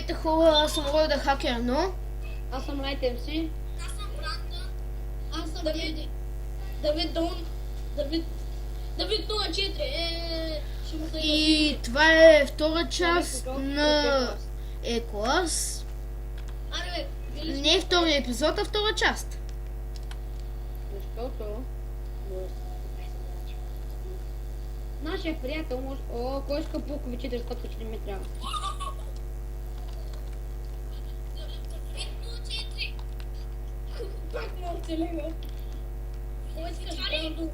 Здравейте хора, аз съм Ройда Хакер, но... Аз съм Light MC. Аз съм Брандън. Аз съм Давид. Давид Дон. Давид 04. Ще му дадем. И това е втора част на E-клас. Аре, бе, били Не е втори епизод, а втора част. Защото... Нашия приятел може... О, кой иска пулкови 400 че ми трябва? Давид 04. Пак му оцелега. Кой иска Чари, да... той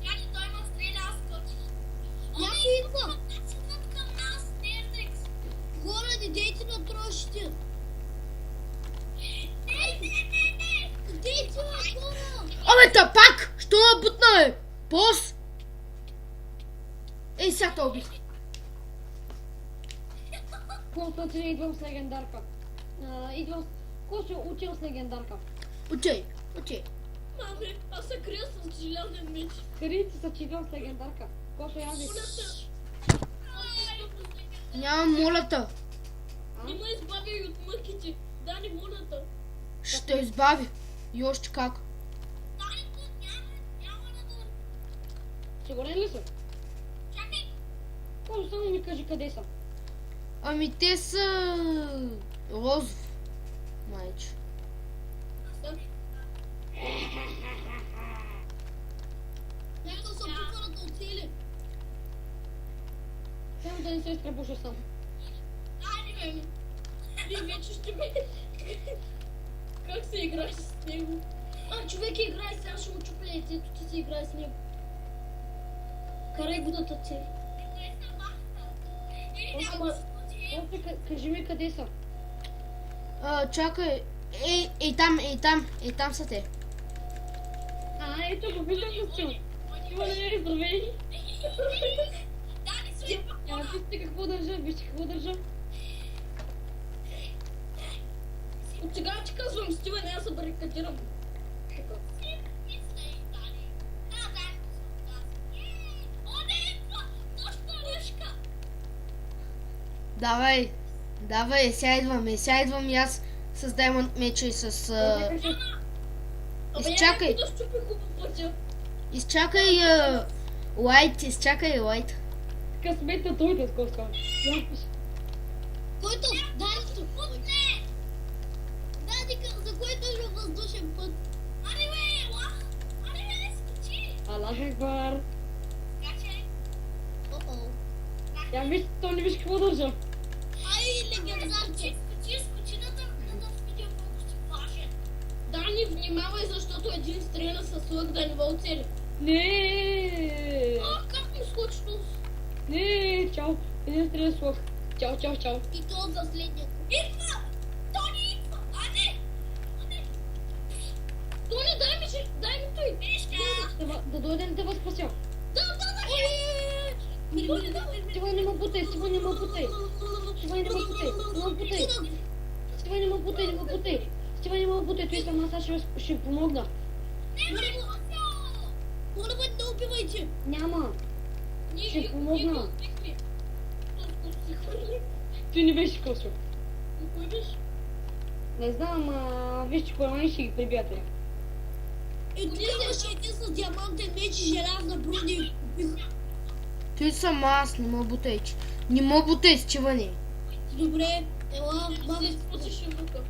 ма стреля, аз скочих. Някой идва! Начинат към нас, Нердекс. Хора, не дейте на трошите! Не. Дейте на хора! Абе, та пак! Що ме бутна, бе? Бос! Ей, сега те убих. Просто идвам с легендарка. Идвам... Кой ще учил с легендарка? Учей, учей. Маме, аз се крия с желязен меч. Крийте се, че идвам с легендарка. Кой ще яде? Нямам молята. Не ме избави и от мъките. Дани волята. Ще избави. И още как. Данито няма да дойде. Сигурен ли си? Чакай. Кой само ми кажи къде са. Ами те са... розов. Майче. Нека да се опитва да оцели. Само да не се изтребуша сам. Айде, бе. Вие вече ще ме... Как се играеш с него? Човек играе, сега ще му чупля яйцето, ти си играе с него. Карай го да те цели. Не съм махнал. Или Ама, няма да се случи. Още кажи ми къде са. Чакай. Ей там са те. Ето го виждам с чул. Има ли не здравей? Дани, стои пак. Вижте какво държа, вижте какво държа. От сега ти казвам, Стивен, аз се барикадирам. Давай, сега идвам и аз с Diamond меча и с... Изчакай. Да щупи хубаво пътя. Изчакай, Лайт. Късмета дойде с госка. Който? Данито! Даника, за който е въздушен път? Аллах Акбар. О-о. Я виж, то не виж какво държа. Ай, легендарче! Дани, внимавай, защото един стреля с лък да не ме оцели. Не. Как ми скучно? Не, чао. Един стреля с лък. Чао. И то за следния. Тони, дай ми той. Да дойдем да възпася. Стивай, не ме бутай. Стивай, не ме бутай. Той съм аз ще помогна. Моля бъде, не убивайте! Няма. Ще помогна. Ти не беше косо. Кой беше? Не знам, виж, че колани ще ги прибият. И ти имаш един с диамантен меч и желязна броня и купих. Той съм аз, не ме бутай. Не ме бутай с чиване. Добре, ела, маме. Спусиш лука.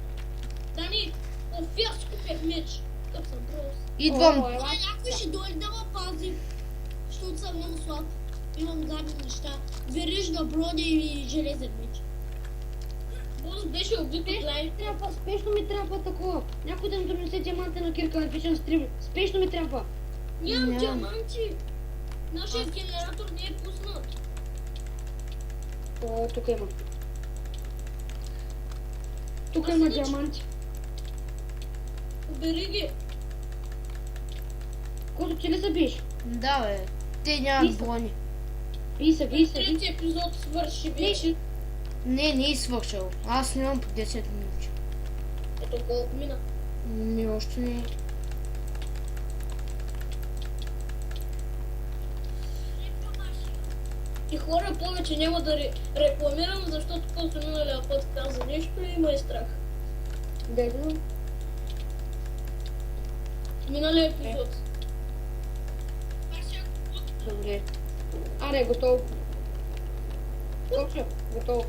Дани, офия си купих меч. Къп съм прос. Идвам. Някой ще дойде да ме пази, защото съм много слаб. Имам гадни неща. Верижна броня и железен меч. Бонус беше убит от лай. Спешно ми трябва такова. Някой да ми донесе диаманта на кирка, напишем стрим. Спешно ми трябва. Нямам. Диаманти. Нашият генератор не е пуснат. О, тук има. Тук има диаманти. Убери ги. Кото ти ли се биеш? Да, бе. Те нямат Иса. брони. Иса. Третия епизод свърши вече. Не е свършил. Аз нямам по 10 минути. Ето колко мина. Ми още не е. И хора повече няма да рекламирам, защото после миналия път каза нещо и има и страх. Дедно. Миналия епизод. Добре. Аре, готово. Кошо, готово.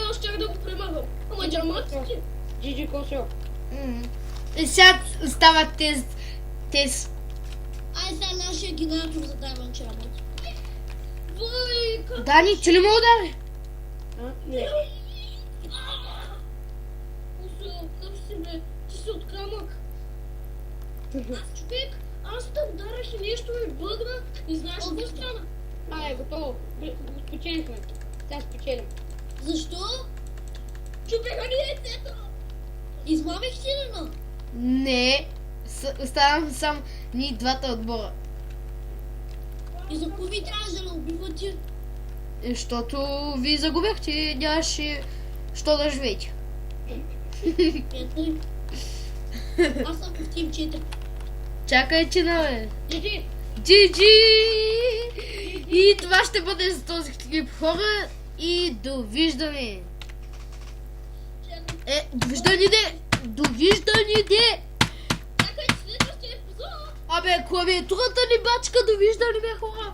Аз щях да го премахам. Ама джаматите. Джиджи Кошо. И сега става тест. Ай сега нашия генератор за Diamond Challenge. Войка! Дани, ти ли ме удари? А, не. Косо, къв си бе? Ти си от камък. Аз човек, аз те ударах и нещо ми бъгна и знаеш какво стана? Аре, готово. Спечелихме. Сега спечелим. Защо? Чупеха ни яйцето! Измамих си ли на? Не. Оставам сам ни двата отбора. И за какво ви трябваше да ме убивате? Защото ви загубяхте, нямаше що да живеете. Ето. Аз съм в Team 4. Чакайте на мен. Джиджи! GG! И това ще бъде за този клип, хора. И довиждане. Довиждане! Довиждане! Чакай, следващия епизод! Абе, клавиатурата ни бачка, довиждане, бе, хора.